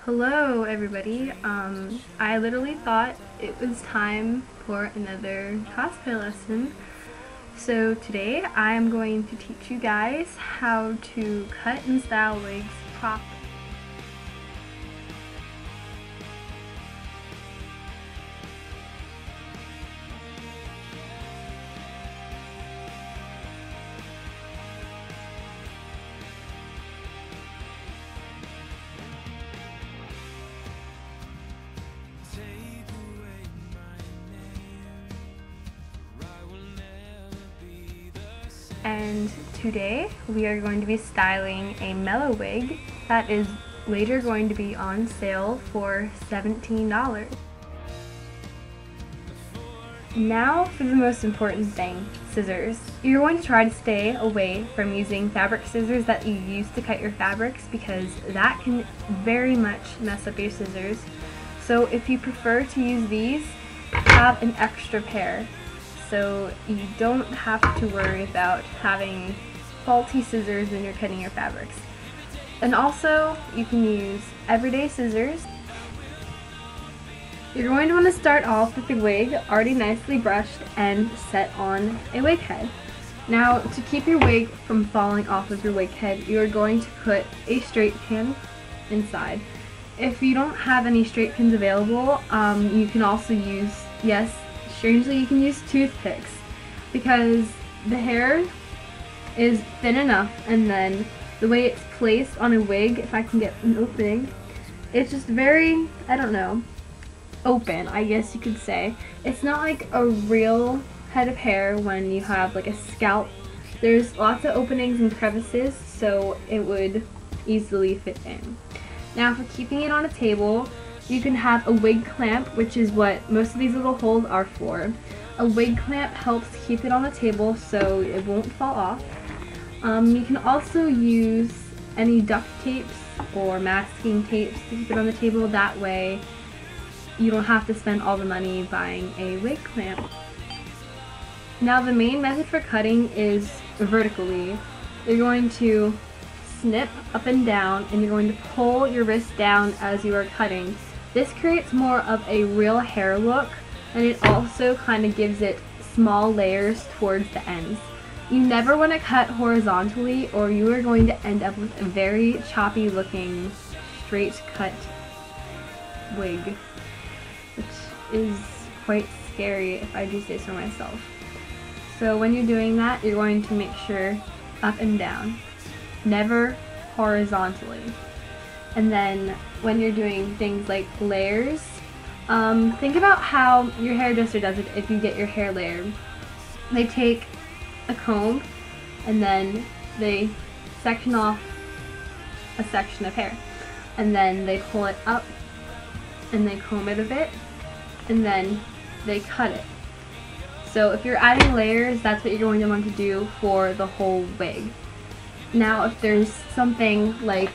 Hello everybody. I literally thought it was time for another cosplay lesson. So today I am going to teach you guys how to cut and style wigs properly. And today we are going to be styling a Mello wig that is later going to be on sale for $17. Now for the most important thing, scissors. You're going to try to stay away from using fabric scissors that you use to cut your fabrics because that can very much mess up your scissors. So if you prefer to use these, have an extra pair, so you don't have to worry about having faulty scissors when you're cutting your fabrics. And also, you can use everyday scissors. You're going to want to start off with the wig already nicely brushed and set on a wig head. Now, to keep your wig from falling off of your wig head, you are going to put a straight pin inside. If you don't have any straight pins available, you can also use, yes, strangely, you can use toothpicks because the hair is thin enough, and then the way it's placed on a wig, if I can get an opening, it's just very, I don't know, open, I guess you could say. It's not like a real head of hair when you have like a scalp. There's lots of openings and crevices, so it would easily fit in. Now for keeping it on a table, you can have a wig clamp, which is what most of these little holes are for. A wig clamp helps keep it on the table so it won't fall off. You can also use any duct tapes or masking tapes to keep it on the table. That way you don't have to spend all the money buying a wig clamp. Now the main method for cutting is vertically. You're going to snip up and down, and you're going to pull your wrist down as you are cutting. This creates more of a real hair look, and it also kind of gives it small layers towards the ends. You never want to cut horizontally, or you are going to end up with a very choppy looking straight cut wig, which is quite scary if I do say so myself. So when you're doing that, you're going to make sure up and down, never horizontally. And then when you're doing things like layers, think about how your hairdresser does it if you get your hair layered. They take a comb and then they section off a section of hair, and then they pull it up and they comb it a bit, and then they cut it. So if you're adding layers, that's what you're going to want to do for the whole wig. Now if there's something like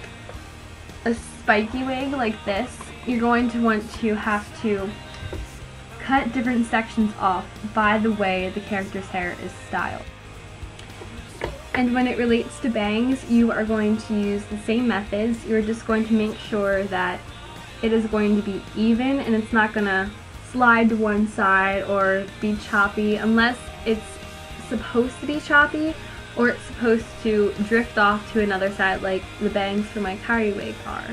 a spiky wig like this, you're going to want to have to cut different sections off by the way the character's hair is styled. And when it relates to bangs, you are going to use the same methods. You're just going to make sure that it is going to be even and it's not going to slide to one side or be choppy unless it's supposed to be choppy, or it's supposed to drift off to another side like the bangs for my Kari wig are.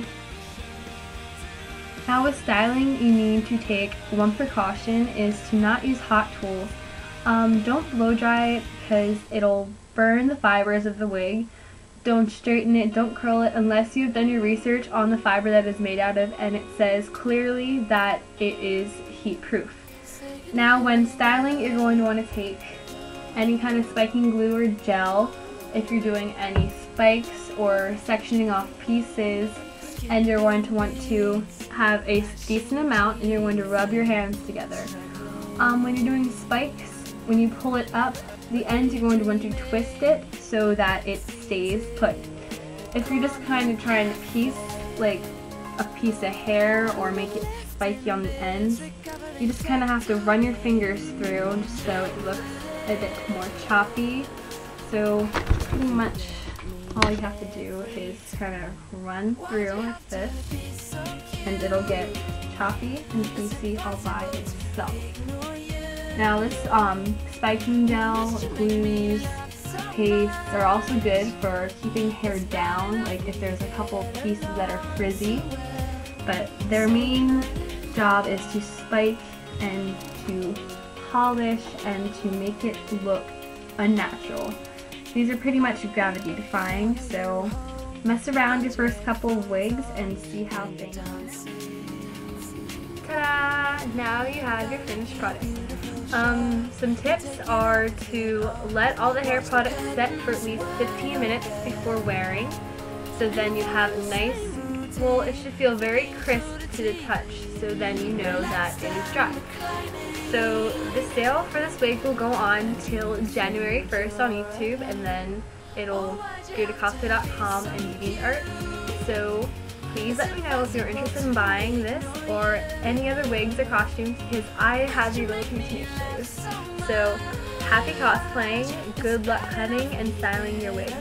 Now with styling, you need to take one precaution, is to not use hot tools. Don't blow dry it because it'll burn the fibers of the wig. Don't straighten it, don't curl it unless you've done your research on the fiber that it's made out of and it says clearly that it is heat proof. Now when styling, you're going to want to take any kind of spiking glue or gel if you're doing any spikes or sectioning off pieces, and you're going to want to have a decent amount, and you're going to rub your hands together. When you're doing spikes, when you pull it up, the ends, you're going to want to twist it so that it stays put. If you're just kind of trying to piece like a piece of hair or make it spiky on the ends, you just kind of have to run your fingers through just so it looks a bit more choppy. So pretty much all you have to do is kind of run through like this. and it'll get choppy, and you can see how by itself. Now this spiking gel, glues, pastes are also good for keeping hair down, like if there's a couple pieces that are frizzy, but their main job is to spike and to polish and to make it look unnatural. These are pretty much gravity defying, so mess around your first couple of wigs and see how things are. Ta-da! Now you have your finished product. Some tips are to let all the hair products set for at least 15 minutes before wearing, so then you have a nice, well, it should feel very crisp to the touch, so then you know that it is dry. So the sale for this wig will go on till January 1st on YouTube, and then it'll go to cosplay.com and DeviantArt. So please let me know if you're interested in buying this or any other wigs or costumes, because I have the ability to make those. So happy cosplaying, good luck cutting and styling your wigs.